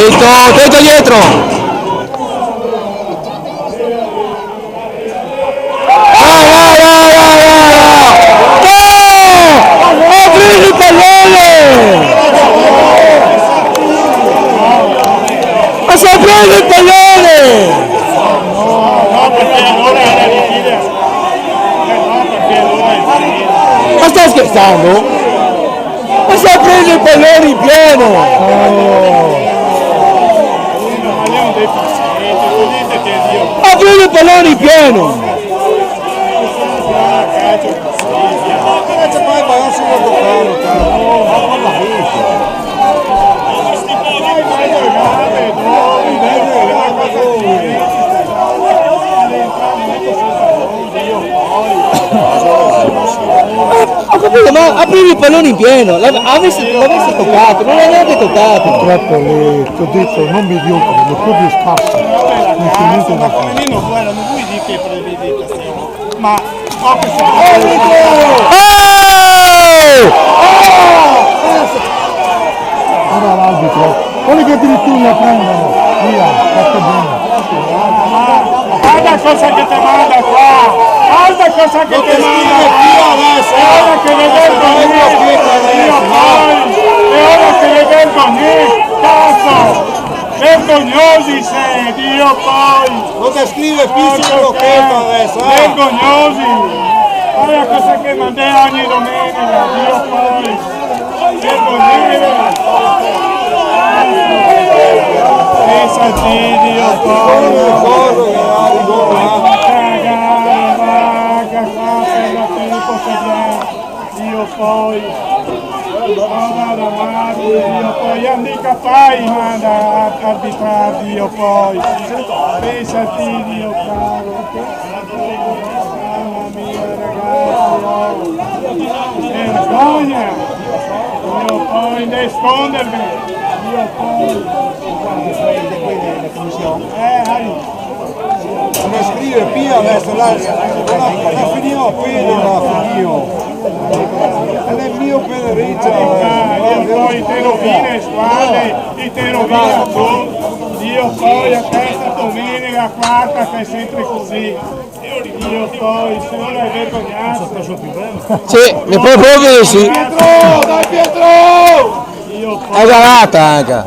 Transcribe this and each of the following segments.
Dritto dietro! Vai! Apri il pallone! Ma sta prendendo il pallone! No, perché allora era difficile. No, perché allora è difficile. Ma stai scherzando? Ma sta prendendo il pallone in pieno! Ma lei è un deficiente, tu dite che Dio Ha preso il pallone in pieno! Invece poi non si può toccare, Ho capito, ma aprivi il pallone in pieno, l'avessi toccato, non l'avete toccato. purtroppo lì, ti ho detto, non mediocre, lo più scarso, non c'è niente da fare. Lì non vuoi dire che prevedi stiamo, ma proprio se Ora l'arbitro, quelli che addirittura la prendono, via, fatto bene. guarda cosa che ti manda qua, guarda cosa che ti manda qua, e ora che le vergognate, cazzo, vergognosi sei, Dio poi, Non ti scrive fisico blocchetto adesso, vergognosi, guarda cosa che mandai ogni domenica, Dio poi, vergognate, pensati, Dio poi, Dio poi, Dio poi, mica fai, manda a arbitrare, Dio poi, pensati, Dio caro, mamma mia ragazzi, vergogna, Dio poi, nascondermi, Dio poi, non scrive Pia adesso, la finiamo appena, la finiamo. È il mio Penerice. Dio poi te rovina squadre, te rovina tu, Dio poi a questa domenica quarta che è sempre così, Dio poi se non hai vergognato. Sì, mi puoi proprio di sì. Dai Pietro! Dio poi, È galata anche.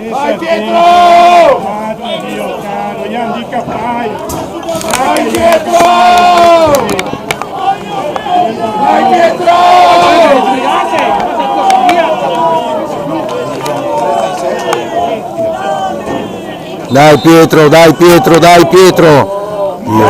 Dai Pietro! Dio caro, gli andica fai, Dai Pietro! Dai Pietro! Dai Pietro! Dio.